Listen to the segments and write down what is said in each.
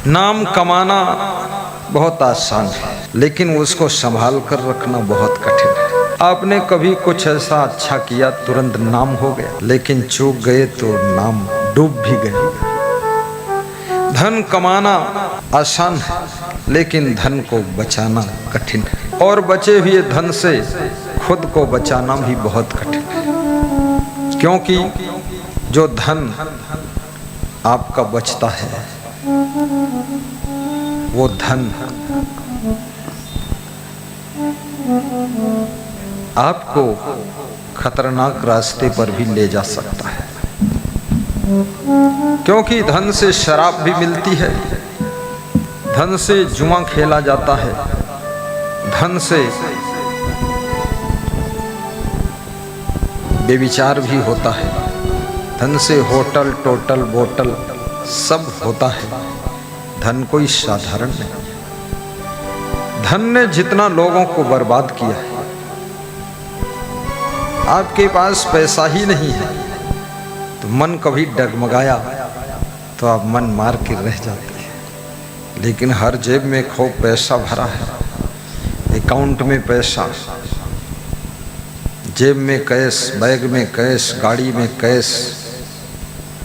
नाम कमाना बहुत आसान है, लेकिन उसको संभाल कर रखना बहुत कठिन है। आपने कभी कुछ ऐसा अच्छा किया, तुरंत नाम हो गया, लेकिन चूक गए तो नाम डूब भी गया। धन कमाना आसान है, लेकिन धन को बचाना कठिन है, और बचे हुए धन से खुद को बचाना भी बहुत कठिन है। क्योंकि जो धन आपका बचता है, वो धन आपको खतरनाक रास्ते पर भी ले जा सकता है। क्योंकि धन से शराब भी मिलती है, धन से जुआ खेला जाता है, धन से बेविचार भी होता है, धन से होटल टोटल बोतल सब होता है। धन कोई साधारण नहीं। धन ने जितना लोगों को बर्बाद किया है, आपके पास पैसा ही नहीं है तो मन कभी डगमगाया तो आप मन मार के रह जाते हैं। लेकिन हर जेब में खूब पैसा भरा है, अकाउंट में पैसा, जेब में कैश, बैग में कैश, गाड़ी में कैश,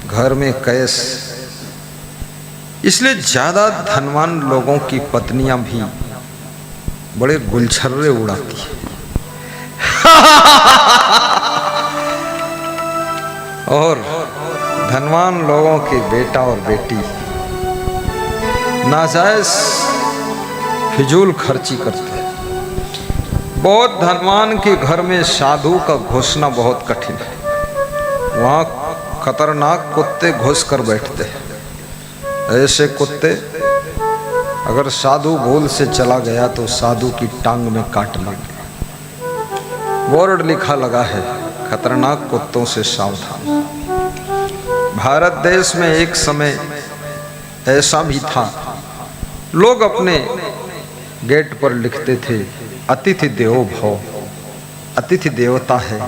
घर में कैश। इसलिए ज्यादा धनवान लोगों की पत्नियां भी बड़े गुलछर्रे उड़ाती है। और धनवान लोगों के बेटा और बेटी नाजायज फिजूल खर्ची करते हैं। बहुत धनवान के घर में साधु का घुसना बहुत कठिन है। वहाँ खतरनाक कुत्ते घुस कर बैठते हैं। ऐसे कुत्ते अगर साधु भूल से चला गया तो साधु की टांग में काट लेंगे। बोर्ड लिखा लगा है, खतरनाक कुत्तों से सावधान। भारत देश में एक समय ऐसा भी था, लोग अपने गेट पर लिखते थे, अतिथि देवो भव, अतिथि देवता है,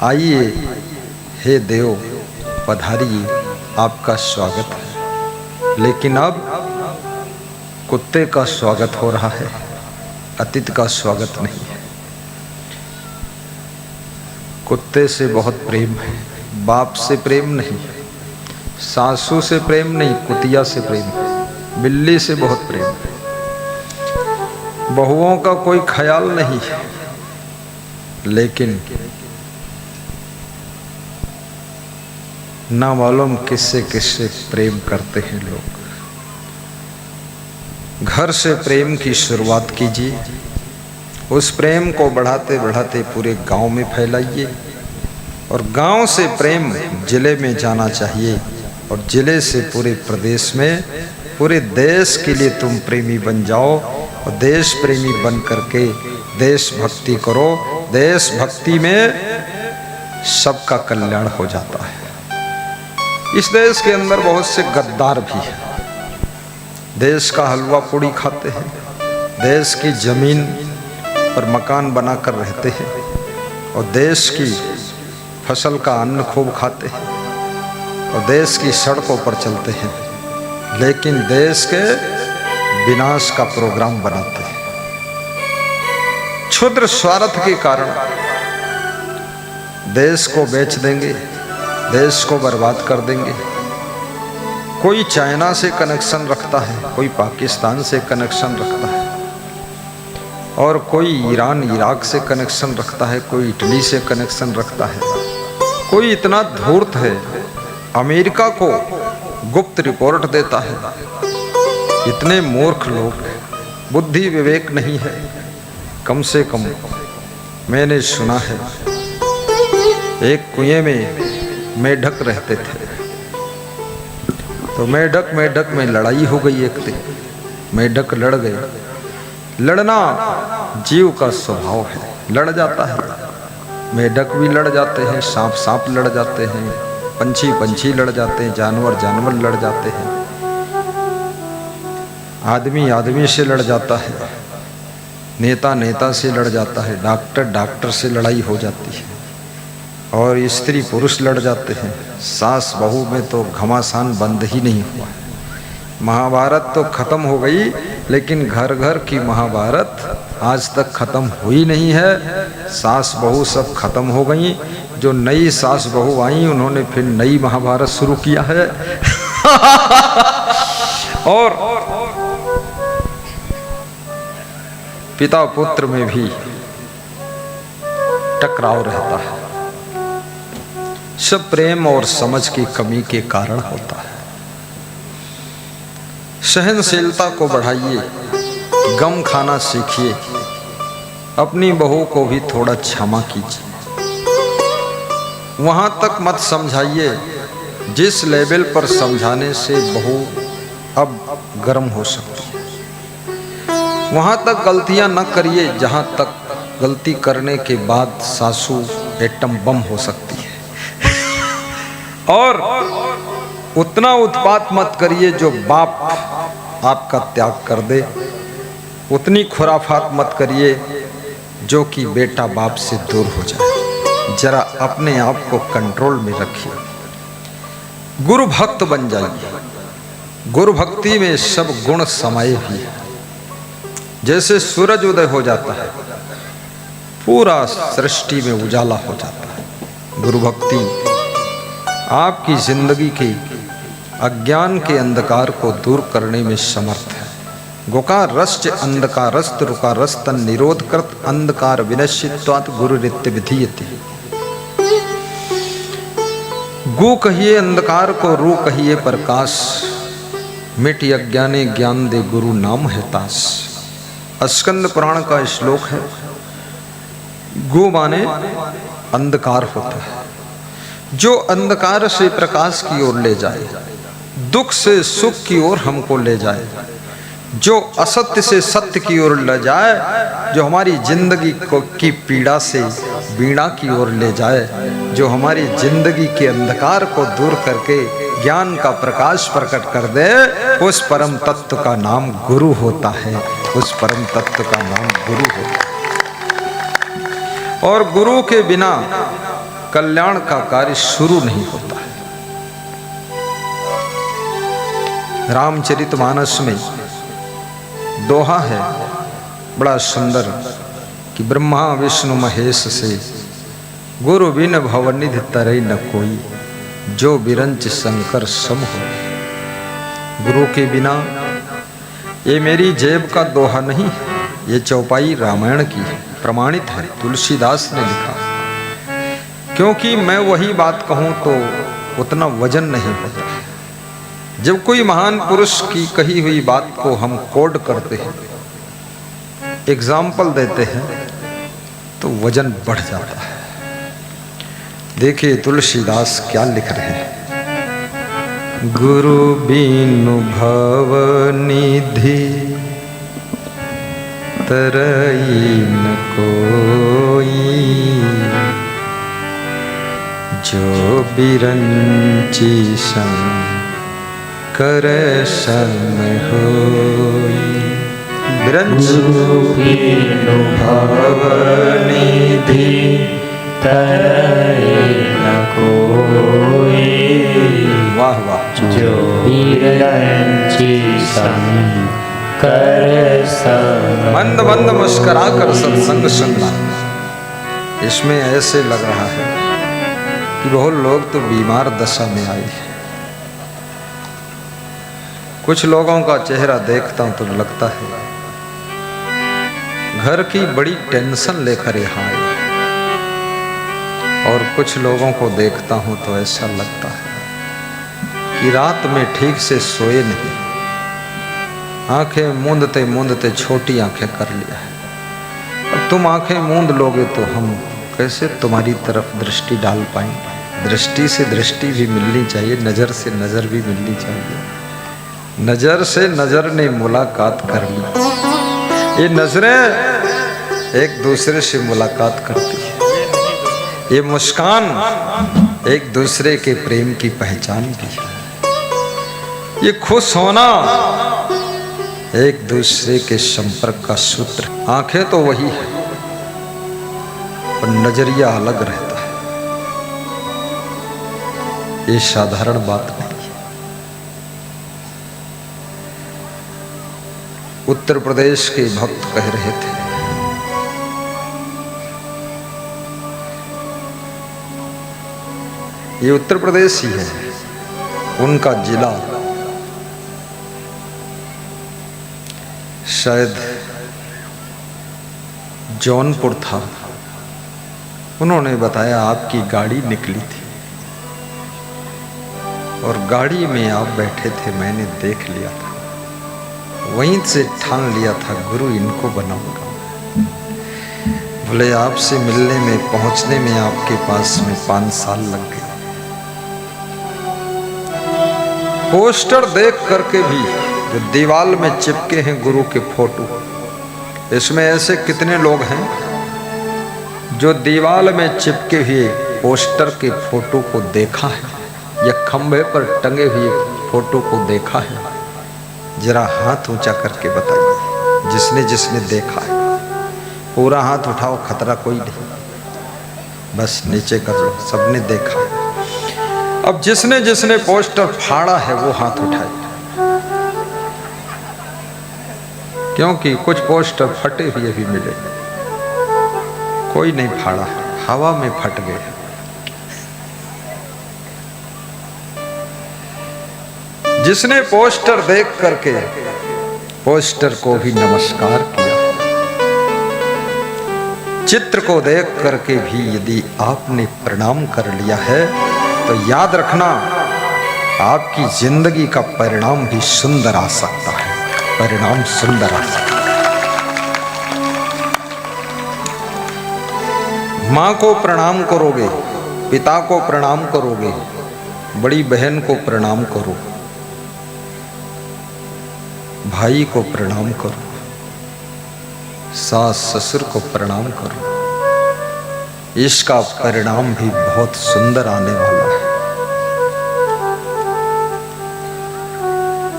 आइए हे देव पधारिए, आपका स्वागत है। लेकिन अब कुत्ते का स्वागत हो रहा है, अतिथि का स्वागत नहीं है। कुत्ते से बहुत प्रेम है, बाप से प्रेम नहीं, सासू से प्रेम नहीं, कुतिया से प्रेम है, बिल्ली से बहुत प्रेम है। बहुओं का कोई ख्याल नहीं है, लेकिन ना मालूम किससे किससे प्रेम करते हैं लोग। घर से प्रेम की शुरुआत कीजिए, उस प्रेम को बढ़ाते बढ़ाते पूरे गांव में फैलाइए, और गांव से प्रेम जिले में जाना चाहिए, और जिले से पूरे प्रदेश में, पूरे देश के लिए तुम प्रेमी बन जाओ, और देश प्रेमी बन करके देशभक्ति करो। देशभक्ति में सबका कल्याण हो जाता है। इस देश के अंदर बहुत से गद्दार भी हैं, देश का हलवा पूड़ी खाते हैं, देश की जमीन पर मकान बनाकर रहते हैं, और देश की फसल का अन्न खूब खाते हैं, और देश की सड़कों पर चलते हैं, लेकिन देश के विनाश का प्रोग्राम बनाते हैं। क्षुद्र स्वार्थ के कारण देश को बेच देंगे, देश को बर्बाद कर देंगे। कोई चाइना से कनेक्शन रखता है, कोई पाकिस्तान से कनेक्शन रखता है, और कोई ईरान इराक से कनेक्शन रखता है, कोई इटली से कनेक्शन रखता है। कोई इतना धूर्त है, अमेरिका को गुप्त रिपोर्ट देता है। इतने मूर्ख लोग, बुद्धि विवेक नहीं है। कम से कम मैंने सुना है, एक कुएं में मेढक रहते थे, तो मेढक में लड़ाई हो गई। एक दिन मेढक लड़ गए। लड़ना जीव का स्वभाव है, लड़ जाता है। मेढक भी लड़ जाते हैं, सांप लड़ जाते हैं, पंछी लड़ जाते हैं, जानवर लड़ जाते हैं, आदमी से लड़ जाता है, नेता से लड़ जाता है, डॉक्टर से लड़ाई हो जाती है, और स्त्री पुरुष लड़ जाते हैं। सास बहू में तो घमासान बंद ही नहीं हुआ। महाभारत तो खत्म हो गई, लेकिन घर घर की महाभारत आज तक खत्म हुई नहीं है। सास बहू सब खत्म हो गई। जो नई सास बहू आई उन्होंने फिर नई महाभारत शुरू किया है। और पिता पुत्र में भी टकराव रहता है। सब प्रेम और समझ की कमी के कारण होता है। सहनशीलता को बढ़ाइए, गम खाना सीखिए, अपनी बहू को भी थोड़ा क्षमा कीजिए। वहां तक मत समझाइए जिस लेवल पर समझाने से बहू अब गर्म हो सकती है। वहां तक गलतियां न करिए जहां तक गलती करने के बाद सासू एटम बम हो सकती है। और उतना उत्पात मत करिए जो बाप आपका त्याग कर दे। उतनी खुराफात मत करिए जो कि बेटा बाप से दूर हो जाए। जरा अपने आप को कंट्रोल में रखिए। गुरु भक्त बन जाइए। गुरु भक्ति में सब गुण समाये भी है। जैसे सूरज उदय हो जाता है, पूरा सृष्टि में उजाला हो जाता है। गुरु भक्ति आपकी जिंदगी के अज्ञान के अंधकार को दूर करने में समर्थ है। गोकार रश्च अंधकारस्त रुकारस्त निरोध कृत अंधकार विनश्यत्वात् गुरु नित्य विधीयते। गु कहिए अंधकार को, रू कहिए प्रकाश, मिट अज्ञाने ज्ञान दे गुरु नाम है तास। स्कंद पुराण का श्लोक है। गु माने अंधकार होता है, जो अंधकार से प्रकाश की ओर ले जाए, दुख से सुख की ओर हमको ले जाए, जो असत्य से सत्य की ओर ले जाए, जो हमारी जिंदगी को की पीड़ा से वीणा की ओर ले जाए, जो हमारी जिंदगी के अंधकार को दूर करके ज्ञान का प्रकाश प्रकट कर दे, उस परम तत्व का नाम गुरु होता है। उस परम तत्व का नाम गुरु होता है। और गुरु के बिना कल्याण का कार्य शुरू नहीं होता है। रामचरितमानस में दोहा है बड़ा सुंदर कि ब्रह्मा विष्णु महेश से गुरु बिन भवनिधि तरई न कोई, जो बिरंच शंकर सम हो। गुरु के बिना, ये मेरी जेब का दोहा नहीं, ये चौपाई रामायण की है, प्रमाणित है, तुलसीदास ने लिखा। क्योंकि मैं वही बात कहूं तो उतना वजन नहीं होता। जब कोई महान पुरुष की कही हुई बात को हम कोड करते हैं, एग्जाम्पल देते हैं, तो वजन बढ़ जाता है। देखिए तुलसीदास क्या लिख रहे हैं। गुरु बिनु भव निधि तरई न कोई, जो बिरंची शंकर सम होई। बिरंच बिनु भव निधि तरई न कोई। वाह वाह। जो बिरंची शंकर सम। मंद मंद मुस्कुरा कर सत्संग सुनना। इसमें ऐसे लग रहा है कि बहुत लोग तो बीमार दशा में आए हैं। कुछ लोगों का चेहरा देखता हूं तो लगता है घर की बड़ी टेंशन लेकर यहाँ आए। और कुछ लोगों को देखता हूं तो ऐसा लगता है कि रात में ठीक से सोए नहीं, आंखें मूंदते मूंदते छोटी आंखें कर लिया है। अब तुम आंखें मूंद लोगे तो हम कैसे तुम्हारी तरफ दृष्टि डाल पाएंगे। दृष्टि से दृष्टि भी मिलनी चाहिए, नज़र से नज़र भी मिलनी चाहिए। नज़र से नज़र ने मुलाकात कर ली। ये नज़रें एक दूसरे से मुलाकात करती है। ये मुस्कान एक दूसरे के प्रेम की पहचान भी है। ये खुश होना एक दूसरे के संपर्क का सूत्र। आंखें तो वही है पर नजरिया अलग रहता है। ये साधारण बात नहीं है। उत्तर प्रदेश के भक्त कह रहे थे, ये उत्तर प्रदेश ही है, उनका जिला शायद जौनपुर था। उन्होंने बताया आपकी गाड़ी निकली थी और गाड़ी में आप बैठे थे, मैंने देख लिया था, वहीं से ठान लिया था गुरु इनको बनाऊंगा। बोले आपसे मिलने में, पहुंचने में आपके पास में 5 साल लग गए। पोस्टर देख करके भी जो दीवार में चिपके हैं गुरु के फोटो, इसमें ऐसे कितने लोग हैं जो दीवार में चिपके हुए पोस्टर के फोटो को देखा है या खंभे पर टंगे हुए फोटो को देखा है? जरा हाथ ऊंचा करके बताइए, जिसने जिसने देखा है। पूरा हाथ उठाओ, खतरा कोई नहीं, बस नीचे कर लो, सबने देखा है। अब जिसने जिसने पोस्टर फाड़ा है वो हाथ उठाए, क्योंकि कुछ पोस्टर फटे हुए भी मिले, कोई नहीं फाड़ा, हवा में फट गए। जिसने पोस्टर देख करके पोस्टर को भी नमस्कार किया, चित्र को देख करके भी यदि आपने प्रणाम कर लिया है, तो याद रखना आपकी जिंदगी का परिणाम भी सुंदर आ सकता है, परिणाम सुंदर आ सकता है। माँ को प्रणाम करोगे, पिता को प्रणाम करोगे, बड़ी बहन को प्रणाम करो, भाई को प्रणाम करो, सास ससुर को प्रणाम करो, इसका परिणाम भी बहुत सुंदर आने वाला है।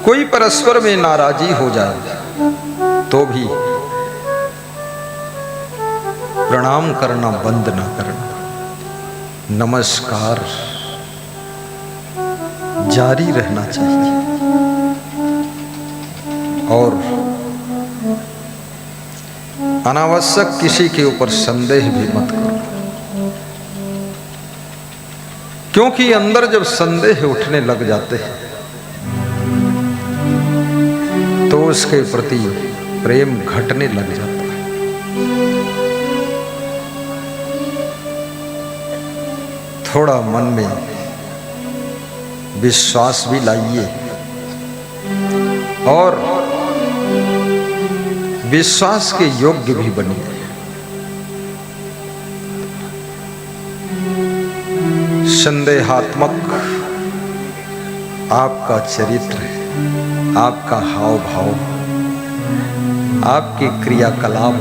कोई परस्पर में नाराजी हो जाए तो भी प्रणाम करना बंद ना करना, नमस्कार जारी रहना चाहिए। और अनावश्यक किसी के ऊपर संदेह भी मत करो, क्योंकि अंदर जब संदेह उठने लग जाते हैं तो उसके प्रति प्रेम घटने लग जाता है। थोड़ा मन में विश्वास भी लाइए और विश्वास के योग्य भी बनिए। संदेहात्मक आपका चरित्र है, आपका हाव भाव, आपके क्रियाकलाप,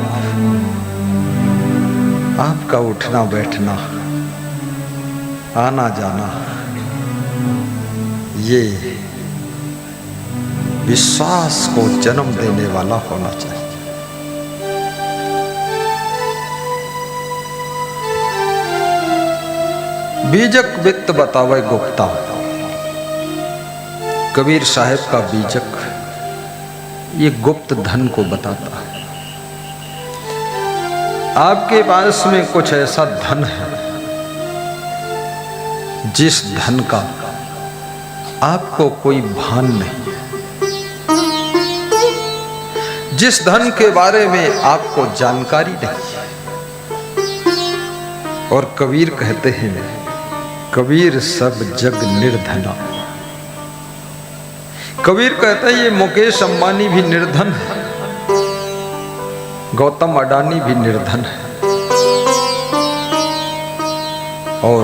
आपका उठना बैठना, आना जाना, ये विश्वास को जन्म देने वाला होना चाहिए। बीजक वित्त बतावे गुप्ता, कबीर साहब का बीजक ये गुप्त धन को बताता है। आपके पास में कुछ ऐसा धन है जिस धन का आपको कोई भान नहीं, जिस धन के बारे में आपको जानकारी नहीं। और कबीर कहते हैं, कबीर सब जग निर्धना। कबीर कहते हैं ये मुकेश अंबानी भी निर्धन है, गौतम अडानी भी निर्धन है, और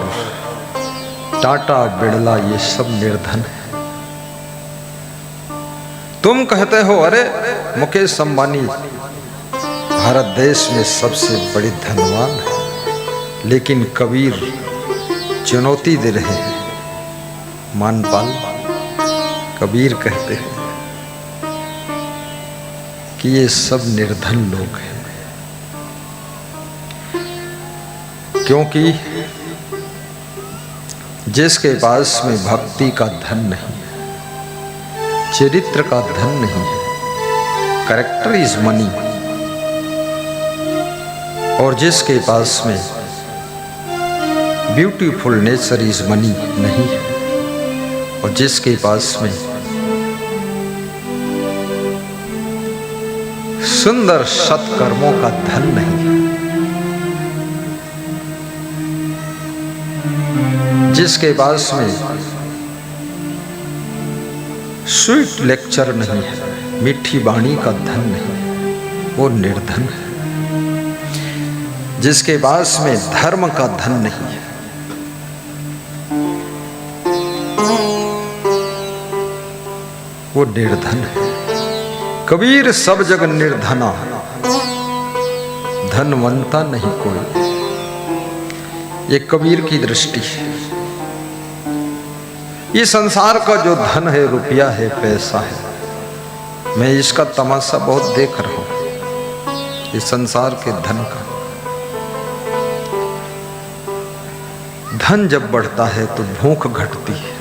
टाटा बिड़ला ये सब निर्धन है। तुम कहते हो अरे मुकेश अंबानी भारत देश में सबसे बड़े धनवान है, लेकिन कबीर चुनौती दे रहे हैं। मानपाल कबीर कहते हैं कि ये सब निर्धन लोग हैं, क्योंकि जिसके पास में भक्ति का धन नहीं है, चरित्र का धन नहीं है, कैरेक्टर इज मनी, और जिसके पास में ब्यूटीफुल नेचर इज मनी नहीं है, और जिसके पास में सुंदर सत्कर्मों का धन नहीं है, जिसके पास में स्वीट लेक्चर नहीं है, मीठी वाणी का धन नहीं है, वो निर्धन है। जिसके पास में धर्म का धन नहीं है, वो निर्धन है। कबीर सब जग निर्धना, धनवंता नहीं कोई। ये कबीर की दृष्टि है। ये संसार का जो धन है, रुपया है, पैसा है, मैं इसका तमाशा बहुत देख रहा हूं। इस संसार के धन का, धन जब बढ़ता है तो भूख घटती है,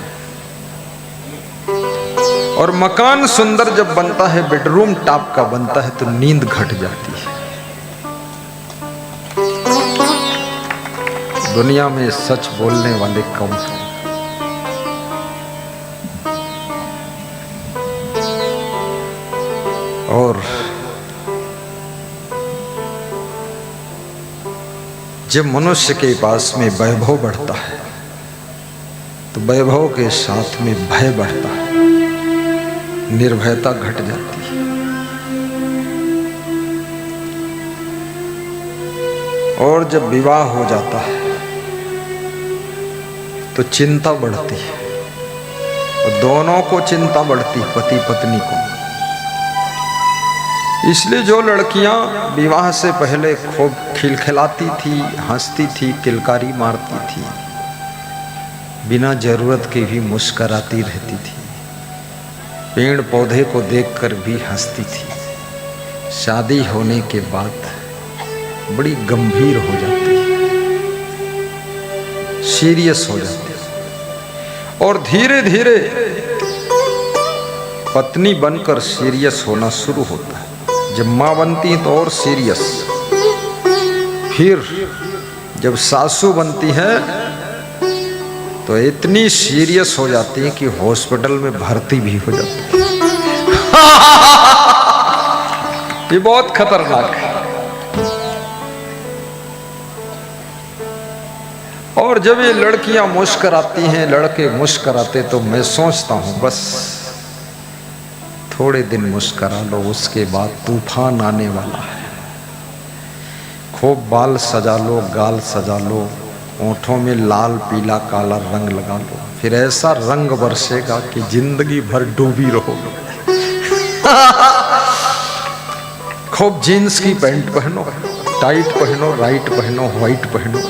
और मकान सुंदर जब बनता है, बेडरूम टॉप का बनता है, तो नींद घट जाती है। दुनिया में सच बोलने वाले कम हैं। और जब मनुष्य के पास में वैभव बढ़ता है, तो वैभव के साथ में भय बढ़ता है, निर्भयता घट जाती है। और जब विवाह हो जाता है तो चिंता बढ़ती है, और दोनों को चिंता बढ़ती, पति पत्नी को। इसलिए जो लड़कियां विवाह से पहले खूब खिलखिलाती थी, हंसती थी, किलकारी मारती थी, बिना जरूरत के भी मुस्कराती रहती थी, पेड़ पौधे को देखकर भी हंसती थी, शादी होने के बाद बड़ी गंभीर हो जाती है, सीरियस हो जाती है, और धीरे धीरे पत्नी बनकर सीरियस होना शुरू होता है। जब माँ बनती है तो और सीरियस, फिर जब सासू बनती है तो इतनी सीरियस हो जाती है कि हॉस्पिटल में भर्ती भी हो जाती है। ये बहुत खतरनाक है। और जब ये लड़कियां मुस्कराती हैं, लड़के मुस्कराते, तो मैं सोचता हूं बस थोड़े दिन मुस्करा लो, उसके बाद तूफान आने वाला है। खूब बाल सजा लो, गाल सजा लो, ओंठों में लाल पीला काला रंग लगा लो, फिर ऐसा रंग बरसेगा कि जिंदगी भर डूबी रहोगे। खूब जीन्स की पैंट पहनो, टाइट पहनो, राइट पहनो, व्हाइट पहनो,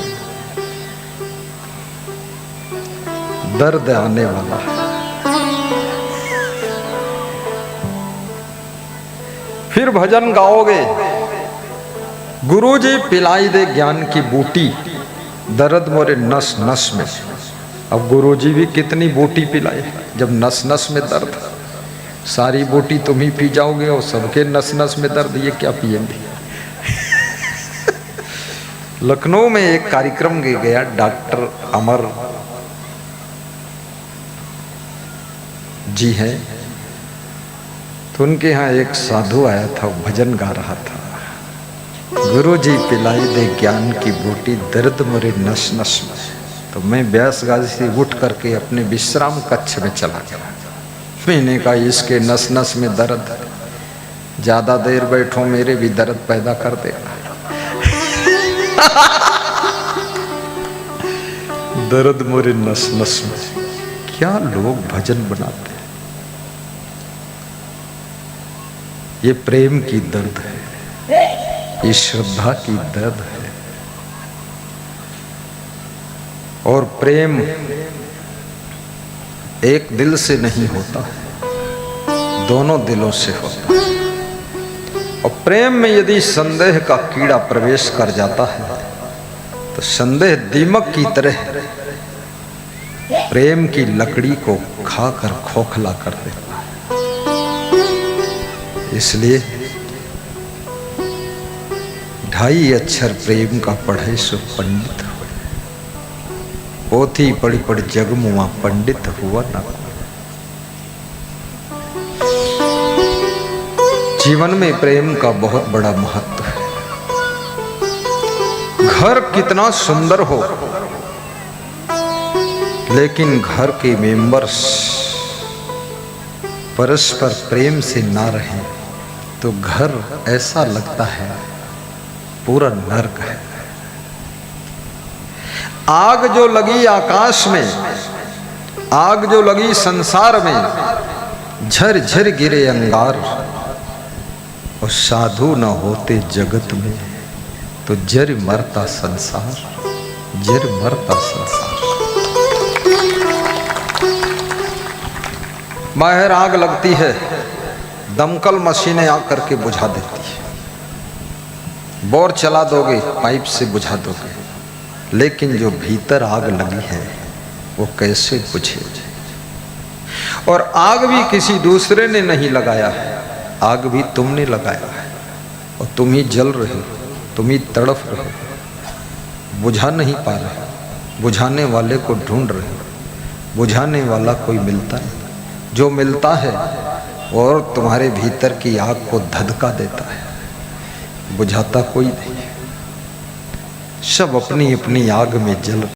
दर्द आने वाला है। फिर भजन गाओगे, गुरुजी पिलाई दे ज्ञान की बूटी, दर्द मोरे नस नस में। अब गुरुजी भी कितनी बूटी पिलाई जब नस नस में दर्द। सारी बूटी तुम ही पी जाओगे और सबके नस नस में दर्द, ये क्या पिएंगे। लखनऊ में एक कार्यक्रम गया, डॉक्टर अमर जी हैं, तो उनके यहाँ एक साधु आया था, भजन गा रहा था, गुरुजी पिलाई दे ज्ञान की बूटी, दर्द मोरे नस नस में। तो मैं ब्यास गाजी से उठ करके अपने विश्राम कक्ष में चला गया। मैंने कहा इसके नस नस में दर्द, ज्यादा देर बैठो मेरे भी दर्द पैदा कर देगा। दर्द मोरे नस नस में। क्या लोग भजन बनाते हैं। ये प्रेम की दर्द है, ये श्रद्धा की दर्द है। और प्रेम एक दिल से नहीं होता, दोनों दिलों से होता है। और प्रेम में यदि संदेह का कीड़ा प्रवेश कर जाता है तो संदेह दीमक की तरह प्रेम की लकड़ी को खाकर खोखला कर देता है। इसलिए ढाई अक्षर प्रेम का पढ़े सो पंडित हुए, पोथी पढ़ी पढ़ी जग मुआ पंडित हुआ ना। जीवन में प्रेम का बहुत बड़ा महत्व है। घर कितना सुंदर हो, लेकिन घर के मेंबर्स परस्पर प्रेम से ना रहे तो घर ऐसा लगता है पूरा नर्क है। आग जो लगी आकाश में, आग जो लगी संसार में, झर झर गिरे अंगार, और साधु न होते जगत में तो जर मरता संसार, जर मरता संसार। बाहर आग लगती है, दमकल मशीनें आकर के बुझा देती है। बोर चला दोगे, पाइप से बुझा दोगे, लेकिन जो भीतर आग लगी है वो कैसे बुझे? और आग भी किसी दूसरे ने नहीं लगाया है, आग भी तुमने लगाया है, और तुम ही जल रहे हो, तुम ही तड़फ रहे हो। बुझा नहीं पा रहे, बुझाने वाले को ढूंढ रहे हो, बुझाने वाला कोई मिलता नहीं। जो मिलता है और तुम्हारे भीतर की आग को धधका देता है, बुझाता कोई नहीं। सब अपनी अपनी आग में जल